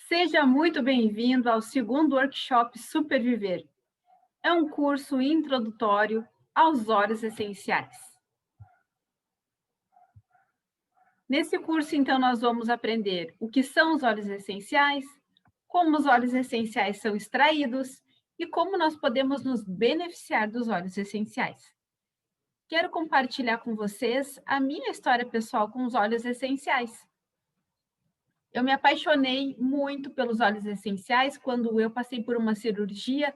Seja muito bem-vindo ao segundo workshop Superviver. É um curso introdutório aos óleos essenciais. Nesse curso, então, nós vamos aprender o que são os óleos essenciais, como os óleos essenciais são extraídos e como nós podemos nos beneficiar dos óleos essenciais. Quero compartilhar com vocês a minha história pessoal com os óleos essenciais. Eu me apaixonei muito pelos óleos essenciais quando eu passei por uma cirurgia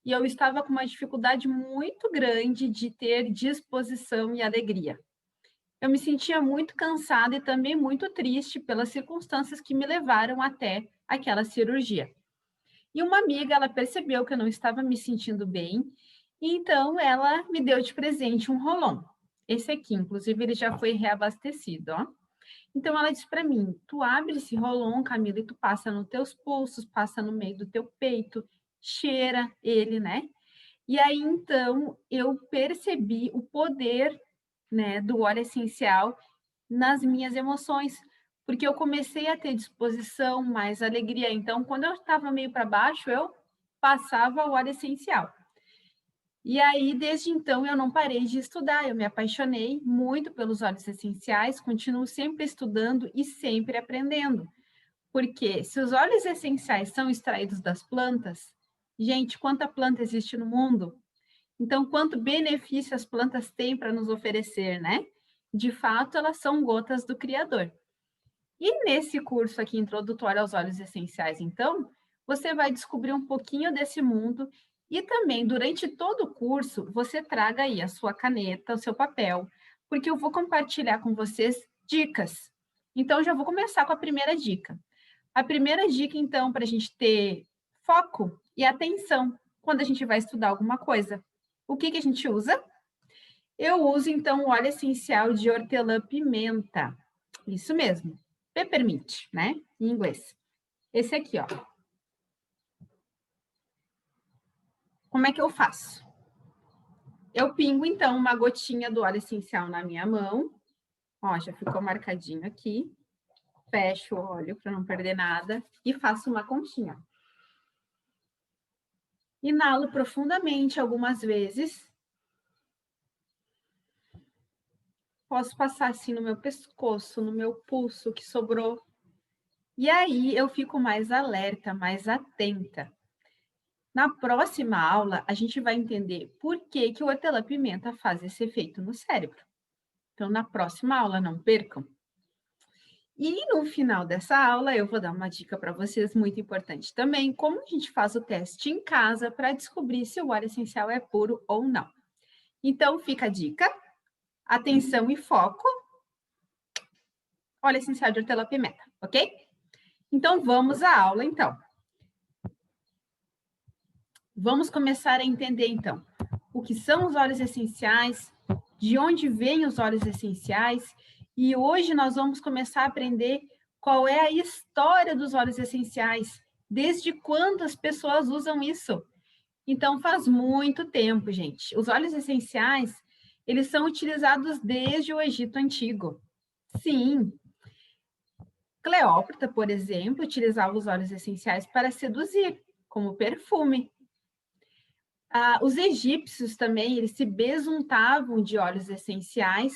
e eu estava com uma dificuldade muito grande de ter disposição e alegria. Eu me sentia muito cansada e também muito triste pelas circunstâncias que me levaram até aquela cirurgia. E uma amiga, ela percebeu que eu não estava me sentindo bem, e então ela me deu de presente um Rolon. Esse aqui, inclusive, ele já foi reabastecido, ó. Então ela disse para mim: "Tu abre esse Rolon, Camila, e tu passa nos teus pulsos, passa no meio do teu peito, cheira ele, né? E aí, então, eu percebi o poder, né, do óleo essencial nas minhas emoções, porque eu comecei a ter disposição, mais alegria. Então, quando eu estava meio para baixo, eu passava o óleo essencial. E aí, desde então, eu não parei de estudar, eu me apaixonei muito pelos óleos essenciais, continuo sempre estudando e sempre aprendendo. Porque se os óleos essenciais são extraídos das plantas, gente, quanta planta existe no mundo? Então, quanto benefício as plantas têm para nos oferecer, né? De fato, elas são gotas do Criador. E nesse curso aqui, introdutório aos óleos essenciais, então, você vai descobrir um pouquinho desse mundo e também, durante todo o curso, você traga aí a sua caneta, o seu papel, porque eu vou compartilhar com vocês dicas. Então, já vou começar com a primeira dica. A primeira dica, então, para a gente ter foco e atenção quando a gente vai estudar alguma coisa. O que a gente usa? Eu uso, então, o óleo essencial de hortelã-pimenta. Isso mesmo, peppermint, né? Em inglês. Esse aqui, ó. Como é que eu faço? Eu pingo, então, uma gotinha do óleo essencial na minha mão. Ó, já ficou marcadinho aqui. Fecho o óleo para não perder nada e faço uma conchinha. Inalo profundamente algumas vezes. Posso passar assim no meu pescoço, no meu pulso que sobrou. E aí eu fico mais alerta, mais atenta. Na próxima aula, a gente vai entender por que o hortelã-pimenta faz esse efeito no cérebro. Então, na próxima aula, não percam. E no final dessa aula, eu vou dar uma dica para vocês muito importante também, como a gente faz o teste em casa para descobrir se o óleo essencial é puro ou não. Então, fica a dica, atenção e foco, óleo essencial de hortelã-pimenta, ok? Então, vamos à aula, então. Vamos começar a entender, então, o que são os óleos essenciais, de onde vêm os óleos essenciais, e hoje nós vamos começar a aprender qual é a história dos óleos essenciais, desde quando as pessoas usam isso. Então, faz muito tempo, gente. Os óleos essenciais, eles são utilizados desde o Egito Antigo. Sim, Cleópatra, por exemplo, utilizava os óleos essenciais para seduzir, como perfume. Os egípcios também, eles se besuntavam de óleos essenciais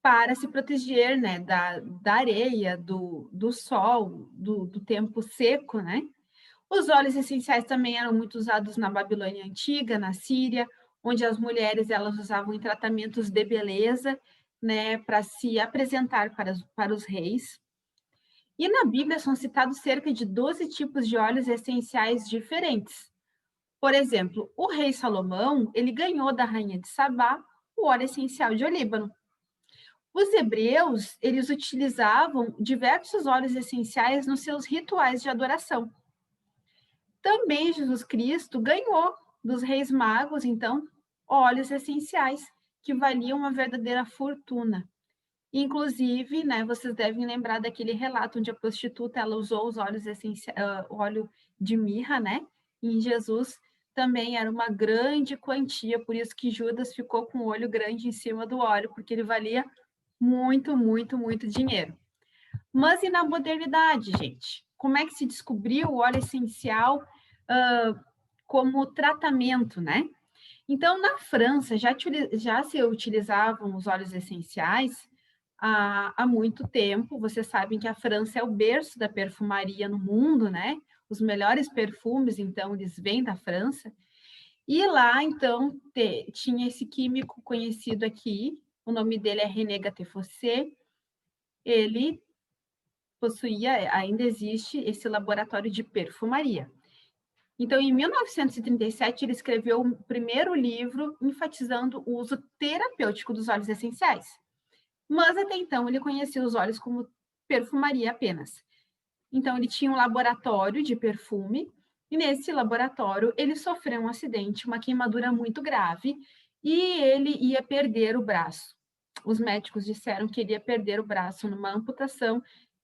para se proteger, né, da areia, do sol, do tempo seco, né? Os óleos essenciais também eram muito usados na Babilônia Antiga, na Síria, onde as mulheres elas usavam em tratamentos de beleza, né, para se apresentar para os reis. E na Bíblia são citados cerca de 12 tipos de óleos essenciais diferentes. Por exemplo, o rei Salomão, ele ganhou da rainha de Sabá o óleo essencial de olíbano. Os hebreus, eles utilizavam diversos óleos essenciais nos seus rituais de adoração. Também Jesus Cristo ganhou dos reis magos, então, óleos essenciais que valiam uma verdadeira fortuna. Inclusive, né, vocês devem lembrar daquele relato onde a prostituta ela usou os óleos essenciais, óleo de mirra, né? E em Jesus também era uma grande quantia, por isso que Judas ficou com o olho grande em cima do óleo, porque ele valia muito, muito, muito dinheiro. Mas e na modernidade, gente? como é que se descobriu o óleo essencial como tratamento, né? Então, na França, já se utilizavam os óleos essenciais há muito tempo. Vocês sabem que a França é o berço da perfumaria no mundo, né? Os melhores perfumes, então, eles vêm da França. E lá, então, tinha esse químico conhecido aqui, o nome dele é René Gattefossé. Ele possuía, ainda existe, esse laboratório de perfumaria. Então, em 1937, ele escreveu o primeiro livro enfatizando o uso terapêutico dos óleos essenciais. Mas, até então, ele conhecia os óleos como perfumaria apenas. Então, ele tinha um laboratório de perfume, e nesse laboratório ele sofreu um acidente, uma queimadura muito grave, e ele ia perder o braço. Os médicos disseram que ele ia perder o braço numa amputação,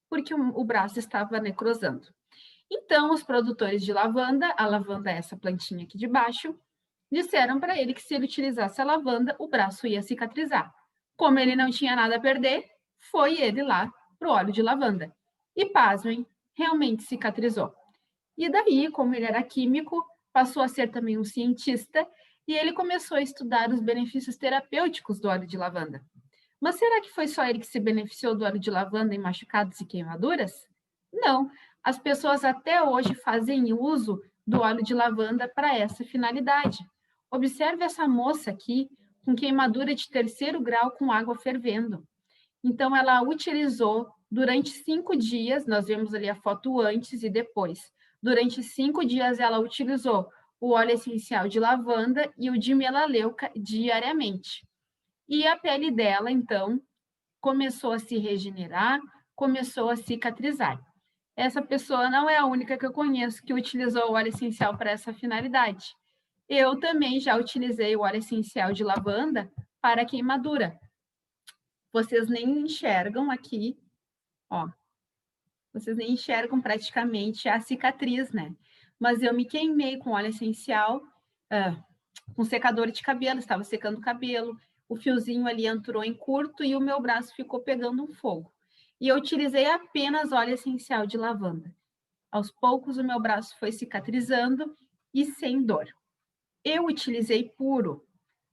porque o braço estava necrosando. Então, os produtores de lavanda, a lavanda é essa plantinha aqui de baixo, disseram para ele que se ele utilizasse a lavanda, o braço ia cicatrizar. Como ele não tinha nada a perder, foi ele lá para o óleo de lavanda. E pasmem, realmente cicatrizou. E daí, como ele era químico, passou a ser também um cientista e ele começou a estudar os benefícios terapêuticos do óleo de lavanda. Mas será que foi só ele que se beneficiou do óleo de lavanda em machucados e queimaduras? Não. As pessoas até hoje fazem uso do óleo de lavanda para essa finalidade. Observe essa moça aqui com queimadura de 3º grau com água fervendo. Então, ela utilizou durante 5 dias, nós vemos ali a foto antes e depois. Durante 5 dias, ela utilizou o óleo essencial de lavanda e o de melaleuca diariamente. E a pele dela, então, começou a se regenerar, começou a cicatrizar. Essa pessoa não é a única que eu conheço que utilizou o óleo essencial para essa finalidade. Eu também já utilizei o óleo essencial de lavanda para queimadura. Vocês nem enxergam aqui, ó. Vocês nem enxergam praticamente a cicatriz, né? Mas eu me queimei com óleo essencial, com secador de cabelo, estava secando o cabelo, o fiozinho ali entrou em curto e o meu braço ficou pegando um fogo. E eu utilizei apenas óleo essencial de lavanda. Aos poucos, o meu braço foi cicatrizando e sem dor. Eu utilizei puro.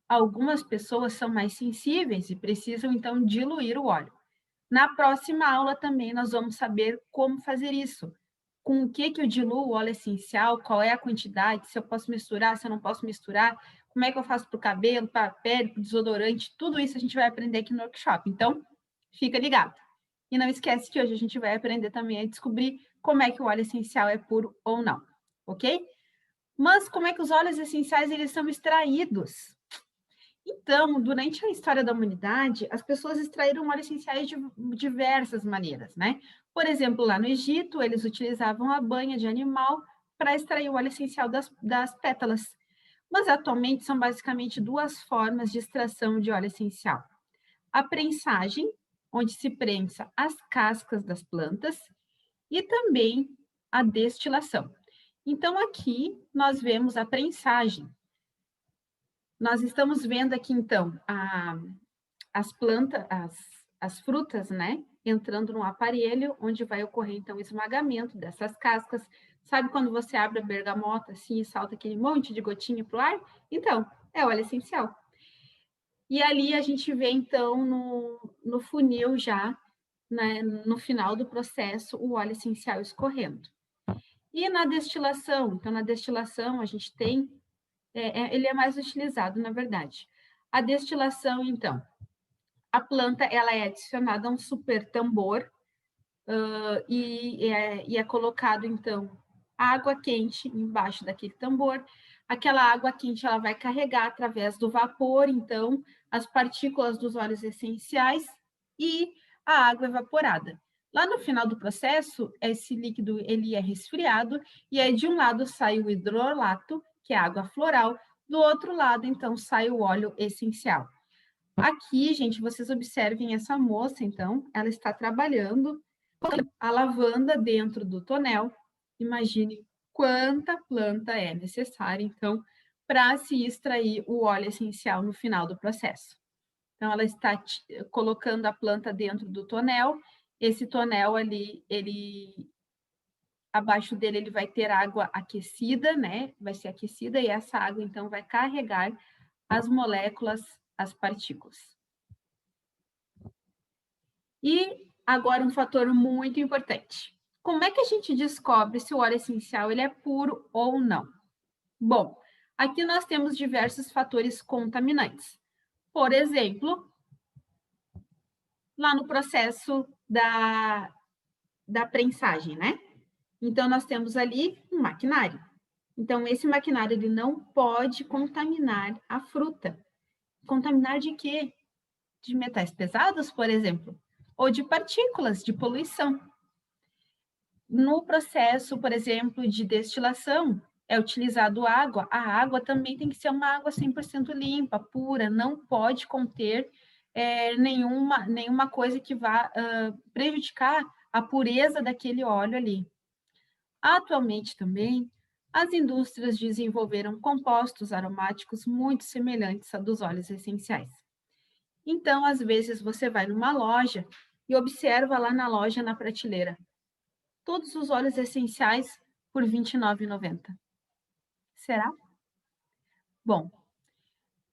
Algumas pessoas são mais sensíveis e precisam, então, diluir o óleo. Na próxima aula também nós vamos saber como fazer isso. Com o que eu diluo o óleo essencial, qual é a quantidade, se eu posso misturar, se eu não posso misturar, como é que eu faço para o cabelo, para a pele, para o desodorante, tudo isso a gente vai aprender aqui no workshop. Então, fica ligado. E não esquece que hoje a gente vai aprender também a descobrir como é que o óleo essencial é puro ou não, ok? Mas como é que os óleos essenciais eles são extraídos? Então, durante a história da humanidade, as pessoas extraíram óleos essenciais de diversas maneiras, né? Por exemplo, lá no Egito, eles utilizavam a banha de animal para extrair o óleo essencial das pétalas. Mas atualmente são basicamente 2 formas de extração de óleo essencial: a prensagem, onde se prensa as cascas das plantas, e também a destilação. Então, aqui nós vemos a prensagem. Nós estamos vendo aqui, então, as plantas, as frutas, né? Entrando num aparelho onde vai ocorrer, então, o esmagamento dessas cascas. Sabe quando você abre a bergamota assim e salta aquele monte de gotinha para o ar? Então, é óleo essencial. E ali a gente vê, então, no funil já, né, no final do processo, o óleo essencial escorrendo. E na destilação? Então, na destilação, a gente tem, ele é mais utilizado, na verdade. A destilação, então, a planta ela é adicionada a um super tambor e é colocado, então, água quente embaixo daquele tambor. Aquela água quente ela vai carregar através do vapor, então, as partículas dos óleos essenciais e a água evaporada. Lá no final do processo, esse líquido ele é resfriado e aí de um lado sai o hidrolato, que é a água floral, do outro lado, então, sai o óleo essencial. Aqui, gente, vocês observem essa moça, então, ela está trabalhando a lavanda dentro do tonel. Imagine quanta planta é necessária, então, para se extrair o óleo essencial no final do processo. Então, ela está colocando a planta dentro do tonel. Esse tonel ali, ele Abaixo dele ele vai ter água aquecida, né? Vai ser aquecida e essa água, então, vai carregar as moléculas, as partículas. E agora um fator muito importante. Como é que a gente descobre se o óleo essencial ele é puro ou não? Bom, aqui nós temos diversos fatores contaminantes. Por exemplo, lá no processo da prensagem, né? Então, nós temos ali um maquinário. Então, esse maquinário ele não pode contaminar a fruta. Contaminar de quê? De metais pesados, por exemplo, ou de partículas, de poluição. No processo, por exemplo, de destilação, é utilizado água. A água também tem que ser uma água 100% limpa, pura, não pode conter nenhuma coisa que vá prejudicar a pureza daquele óleo ali. Atualmente também, as indústrias desenvolveram compostos aromáticos muito semelhantes a dos óleos essenciais. Então, às vezes, você vai numa loja e observa lá na loja, na prateleira, todos os óleos essenciais por R$ 29,90. Será? Bom,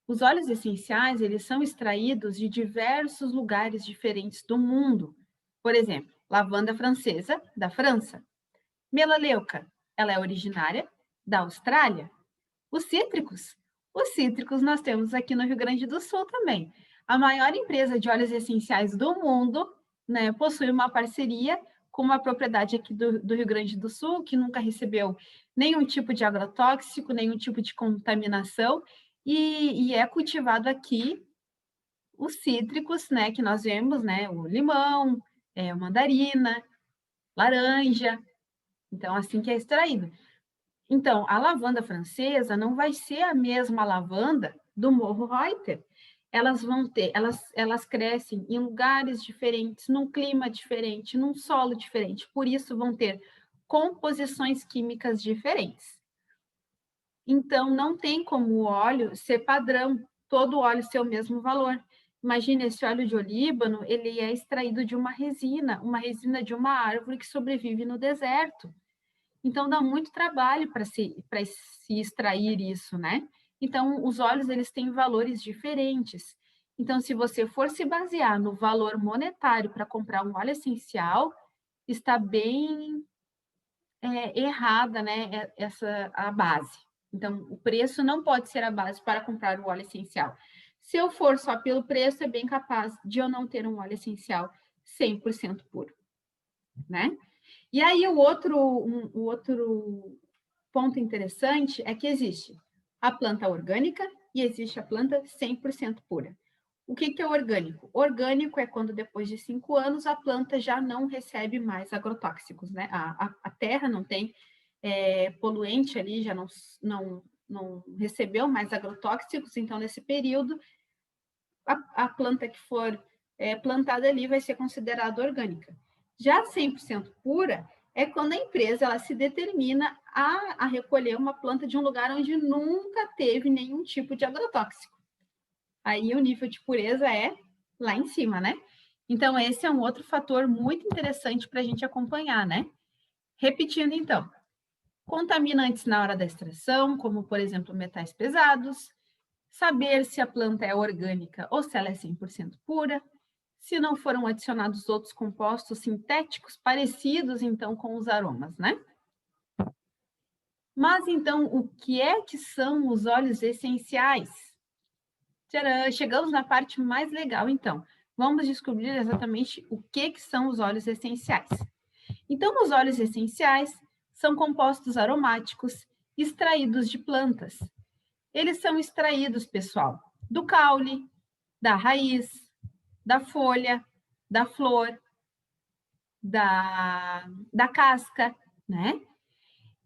os óleos essenciais, eles são extraídos de diversos lugares diferentes do mundo. Por exemplo, lavanda francesa, da França. Melaleuca, ela é originária da Austrália. Os cítricos nós temos aqui no Rio Grande do Sul também. A maior empresa de óleos essenciais do mundo, né, possui uma parceria com uma propriedade aqui do Rio Grande do Sul, que nunca recebeu nenhum tipo de agrotóxico, nenhum tipo de contaminação, e é cultivado aqui os cítricos, né, que nós vemos, né, o limão, a mandarina, laranja, então assim que é extraído. Então, a lavanda francesa não vai ser a mesma lavanda do Morro Reuter. Elas crescem em lugares diferentes, num clima diferente, num solo diferente, por isso vão ter composições químicas diferentes. Então, não tem como o óleo ser padrão, todo óleo ser o mesmo valor. Imagina, esse óleo de olíbano, ele é extraído de uma resina de uma árvore que sobrevive no deserto. Então, dá muito trabalho para se extrair isso, né? Então, os óleos, eles têm valores diferentes. Então, se você for se basear no valor monetário para comprar um óleo essencial, está bem errada, né, a base. Então, o preço não pode ser a base para comprar o óleo essencial. Se eu for só pelo preço, é bem capaz de eu não ter um óleo essencial 100% puro, né? E aí, o outro ponto interessante é que existe a planta orgânica e existe a planta 100% pura. O que é orgânico? Orgânico é quando depois de 5 anos a planta já não recebe mais agrotóxicos, né? A terra não tem poluente ali, já não recebeu mais agrotóxicos, então nesse período a planta que for plantada ali vai ser considerada orgânica. Já 100% pura é quando a empresa ela se determina a recolher uma planta de um lugar onde nunca teve nenhum tipo de agrotóxico. Aí o nível de pureza é lá em cima, né? Então, esse é um outro fator muito interessante para a gente acompanhar, né? Repetindo, então, contaminantes na hora da extração, como, por exemplo, metais pesados, saber se a planta é orgânica ou se ela é 100% pura, se não foram adicionados outros compostos sintéticos parecidos, então, com os aromas, né? Mas, então, o que é que são os óleos essenciais? Tcharam, chegamos na parte mais legal, então. Vamos descobrir exatamente o que são os óleos essenciais. Então, os óleos essenciais são compostos aromáticos extraídos de plantas. Eles são extraídos, pessoal, do caule, da raiz, da folha, da flor, da casca, né?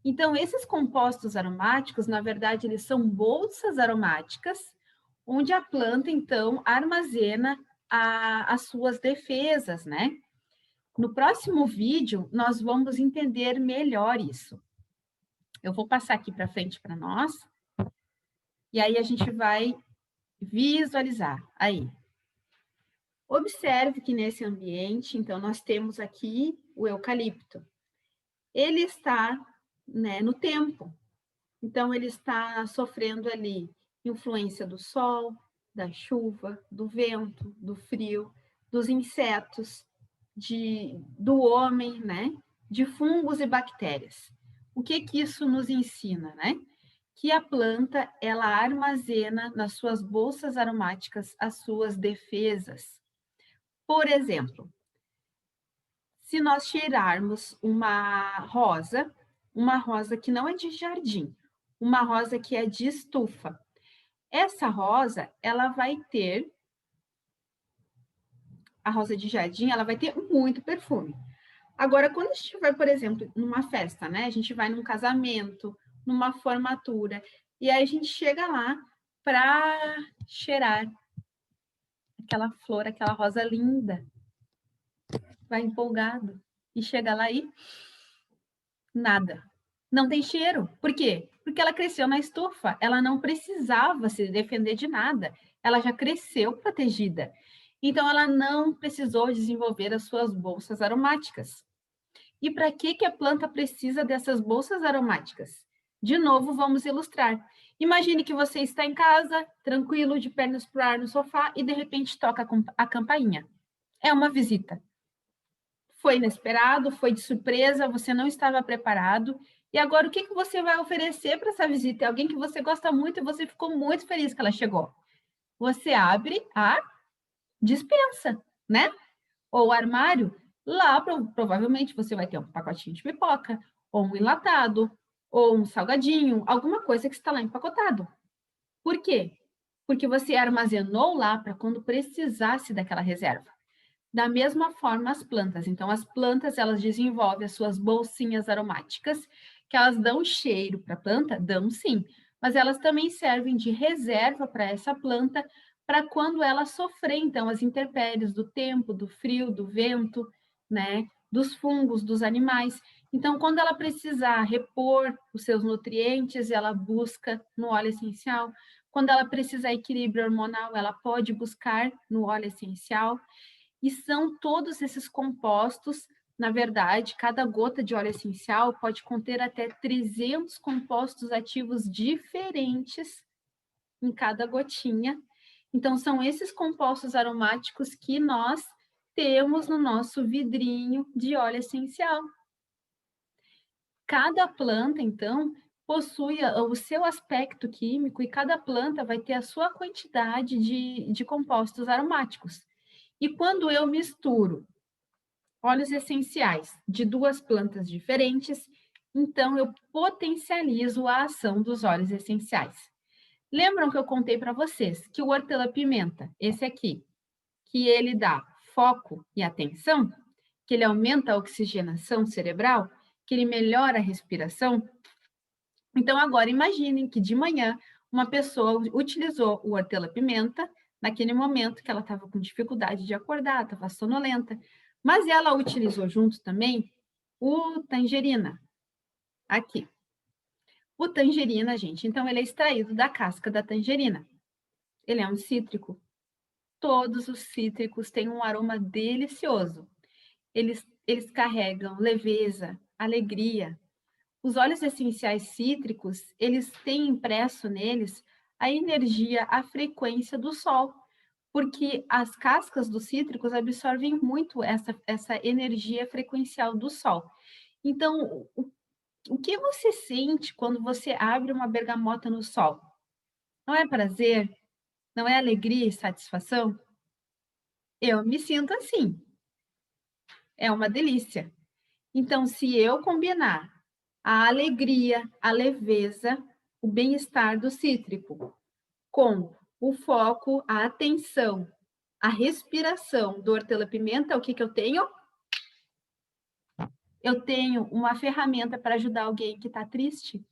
Então, esses compostos aromáticos, na verdade, eles são bolsas aromáticas, onde a planta, então, armazena as suas defesas, né? No próximo vídeo, nós vamos entender melhor isso. Eu vou passar aqui para frente para nós, e aí a gente vai visualizar. Aí. Observe que nesse ambiente, então, nós temos aqui o eucalipto. ele está, né, no tempo. Então, ele está sofrendo ali influência do sol, da chuva, do vento, do frio, dos insetos, do homem, né? De fungos e bactérias. O que que isso nos ensina, né? Que a planta, ela armazena nas suas bolsas aromáticas as suas defesas. Por exemplo, se nós tirarmos uma rosa que não é de jardim, uma rosa que é de estufa, essa rosa, ela vai ter, a rosa de jardim, ela vai ter muito perfume. Agora, quando a gente vai, por exemplo, numa festa, né? A gente vai num casamento, numa formatura, e aí a gente chega lá para cheirar aquela flor, aquela rosa linda, vai empolgado, e chega lá e nada. Não tem cheiro. Por quê? Porque ela cresceu na estufa, ela não precisava se defender de nada, ela já cresceu protegida. Então, ela não precisou desenvolver as suas bolsas aromáticas. E para que que a planta precisa dessas bolsas aromáticas? De novo, vamos ilustrar. Imagine que você está em casa, tranquilo, de pernas para o ar no sofá, e de repente toca a campainha. É uma visita. Foi inesperado, foi de surpresa, você não estava preparado. E agora, o que que você vai oferecer para essa visita? É alguém que você gosta muito e você ficou muito feliz que ela chegou. Você abre a despensa, né? Ou o armário, lá provavelmente você vai ter um pacotinho de pipoca, ou um enlatado, ou um salgadinho, alguma coisa que está lá empacotado. Por quê? Porque você armazenou lá para quando precisasse daquela reserva. Da mesma forma as plantas. Então, as plantas, elas desenvolvem as suas bolsinhas aromáticas, que elas dão cheiro para a planta? Dão sim, mas elas também servem de reserva para essa planta, para quando ela sofrer, então, as intempéries do tempo, do frio, do vento, né, dos fungos, dos animais. Então, quando ela precisar repor os seus nutrientes, ela busca no óleo essencial. Quando ela precisar equilíbrio hormonal, ela pode buscar no óleo essencial. E são todos esses compostos, na verdade, cada gota de óleo essencial pode conter até 300 compostos ativos diferentes em cada gotinha. Então, são esses compostos aromáticos que nós temos no nosso vidrinho de óleo essencial. Cada planta, então, possui o seu aspecto químico e cada planta vai ter a sua quantidade de compostos aromáticos. E quando eu misturo óleos essenciais de duas plantas diferentes, então eu potencializo a ação dos óleos essenciais. Lembram que eu contei para vocês que o hortelã-pimenta, esse aqui, que ele dá foco e atenção, que ele aumenta a oxigenação cerebral, que ele melhora a respiração? Então, agora imaginem que de manhã uma pessoa utilizou o hortelã-pimenta naquele momento que ela estava com dificuldade de acordar, estava sonolenta, mas ela utilizou junto também o tangerina, aqui. O tangerina, gente, então ele é extraído da casca da tangerina. Ele é um cítrico. Todos os cítricos têm um aroma delicioso. Eles carregam leveza, alegria. Os óleos essenciais cítricos, eles têm impresso neles a energia, a frequência do sol, porque as cascas dos cítricos absorvem muito essa energia frequencial do sol. Então, o que você sente quando você abre uma bergamota no sol? Não é prazer? Não é alegria e satisfação? Eu me sinto assim. É uma delícia. Então, se eu combinar a alegria, a leveza, o bem-estar do cítrico com o foco, a atenção, a respiração do hortelã-pimenta, o que que eu tenho? Eu tenho uma ferramenta para ajudar alguém que está triste.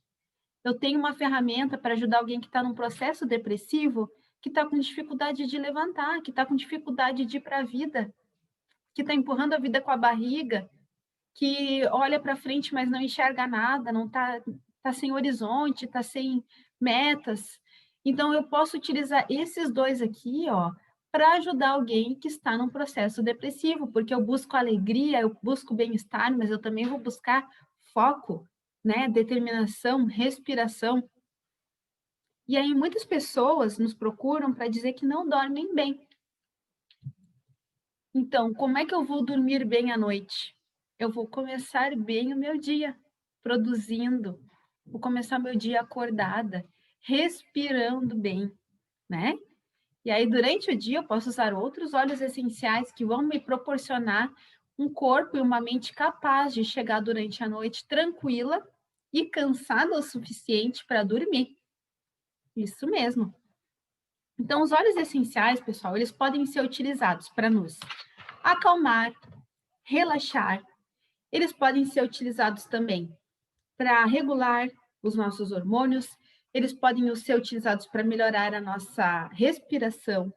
Eu tenho uma ferramenta para ajudar alguém que está num processo depressivo, que está com dificuldade de levantar, que está com dificuldade de ir para a vida, que está empurrando a vida com a barriga, que olha para frente, mas não enxerga nada, não tá sem horizonte, está sem metas. Então, eu posso utilizar esses dois aqui, ó, para ajudar alguém que está num processo depressivo, porque eu busco alegria, eu busco bem-estar, mas eu também vou buscar foco, né? Determinação, respiração. E aí muitas pessoas nos procuram para dizer que não dormem bem. Então, como é que eu vou dormir bem à noite? Eu vou começar bem o meu dia, produzindo. Vou começar meu dia acordada, respirando bem, né? E aí, durante o dia, eu posso usar outros óleos essenciais que vão me proporcionar um corpo e uma mente capaz de chegar durante a noite tranquila e cansada o suficiente para dormir. Isso mesmo. Então, os óleos essenciais, pessoal, eles podem ser utilizados para nos acalmar, relaxar. Eles podem ser utilizados também para regular os nossos hormônios. Eles podem ser utilizados para melhorar a nossa respiração,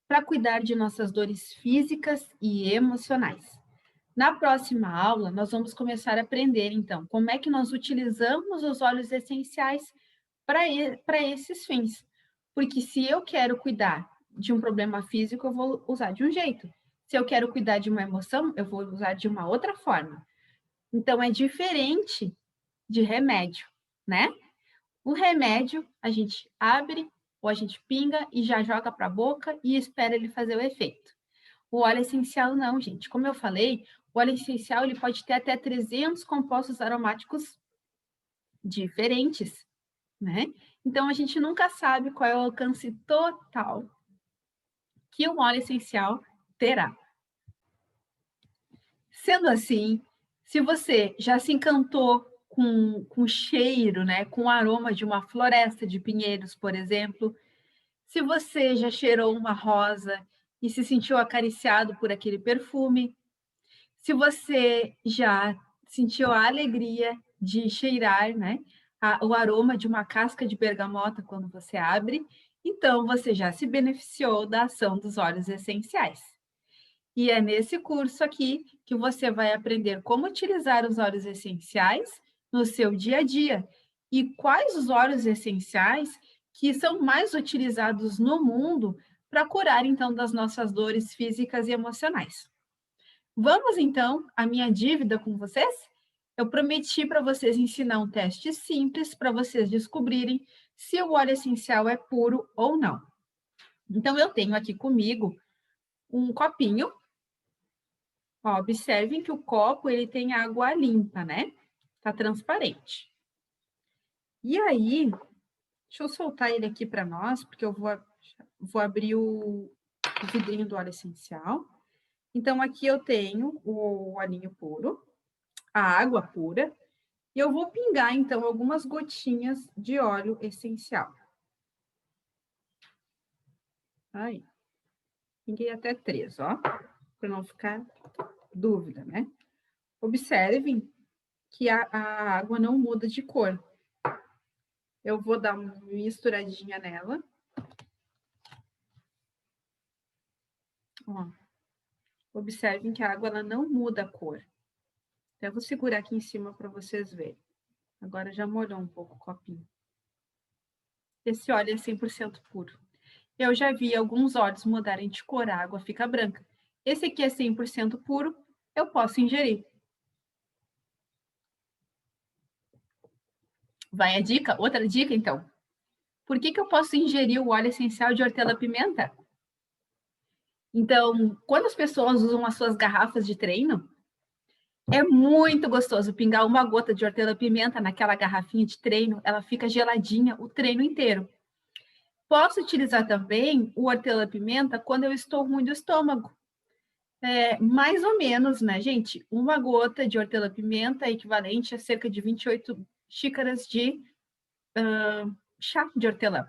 para cuidar de nossas dores físicas e emocionais. Na próxima aula, nós vamos começar a aprender, então, como é que nós utilizamos os óleos essenciais para esses fins. Porque se eu quero cuidar de um problema físico, eu vou usar de um jeito. Se eu quero cuidar de uma emoção, eu vou usar de uma outra forma. Então, é diferente de remédio, né? O remédio, a gente abre ou a gente pinga e já joga para a boca e espera ele fazer o efeito. O óleo essencial não, gente. Como eu falei, o óleo essencial ele pode ter até 300 compostos aromáticos diferentes, né? Então, a gente nunca sabe qual é o alcance total que o óleo essencial terá. Sendo assim, se você já se encantou com o cheiro, né, com o aroma de uma floresta de pinheiros, por exemplo, se você já cheirou uma rosa e se sentiu acariciado por aquele perfume, se você já sentiu a alegria de cheirar, né, o aroma de uma casca de bergamota quando você abre, então você já se beneficiou da ação dos óleos essenciais. E é nesse curso aqui que você vai aprender como utilizar os óleos essenciais no seu dia a dia e quais os óleos essenciais que são mais utilizados no mundo para curar, então, das nossas dores físicas e emocionais. Vamos, então, à minha dívida com vocês? Eu prometi para vocês ensinar um teste simples para vocês descobrirem se o óleo essencial é puro ou não. Então, eu tenho aqui comigo um copinho. Ó, observem que o copo ele tem água limpa, né? Tá transparente. E aí, deixa eu soltar ele aqui para nós, porque eu vou abrir o vidrinho do óleo essencial. Então, aqui eu tenho o olhinho puro, a água pura, e eu vou pingar, então, algumas gotinhas de óleo essencial. Aí. Pinguei até 3, ó, para não ficar dúvida, né? Observem que a água não muda de cor. Eu vou dar uma misturadinha nela. Ó. Observem que a água ela não muda a cor. Então, eu vou segurar aqui em cima para vocês verem. Agora já molhou um pouco o copinho. Esse óleo é 100% puro. Eu já vi alguns óleos mudarem de cor, a água fica branca. Esse aqui é 100% puro, eu posso ingerir. Vai a dica? Outra dica, então. Por que eu posso ingerir o óleo essencial de hortelã-pimenta? Então, quando as pessoas usam as suas garrafas de treino, é muito gostoso pingar uma gota de hortelã-pimenta naquela garrafinha de treino, ela fica geladinha o treino inteiro. Posso utilizar também o hortelã-pimenta quando eu estou ruim do estômago. Mais ou menos, né, gente? Uma gota de hortelã-pimenta é equivalente a cerca de 28 xícaras de chá de hortelã.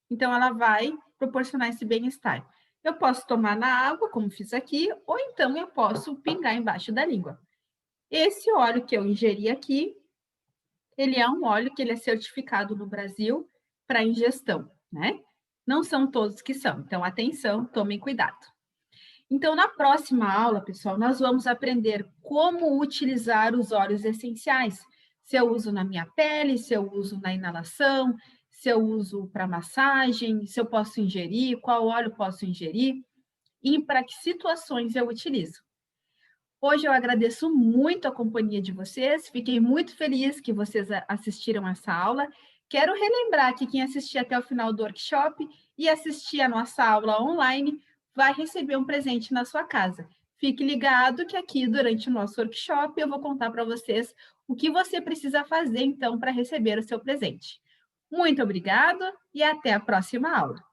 Então, ela vai proporcionar esse bem-estar. Eu posso tomar na água, como fiz aqui, ou então eu posso pingar embaixo da língua. Esse óleo que eu ingeri aqui, ele é um óleo que ele é certificado no Brasil para ingestão, né? Não são todos que são. Então, atenção, tomem cuidado. Então, na próxima aula, pessoal, nós vamos aprender como utilizar os óleos essenciais. Se eu uso na minha pele, se eu uso na inalação, se eu uso para massagem, se eu posso ingerir, qual óleo posso ingerir e para que situações eu utilizo. Hoje eu agradeço muito a companhia de vocês, fiquei muito feliz que vocês assistiram essa aula. Quero relembrar que quem assistir até o final do workshop e assistir a nossa aula online vai receber um presente na sua casa. Fique ligado que aqui, durante o nosso workshop, eu vou contar para vocês o que você precisa fazer, então, para receber o seu presente. Muito obrigado e até a próxima aula.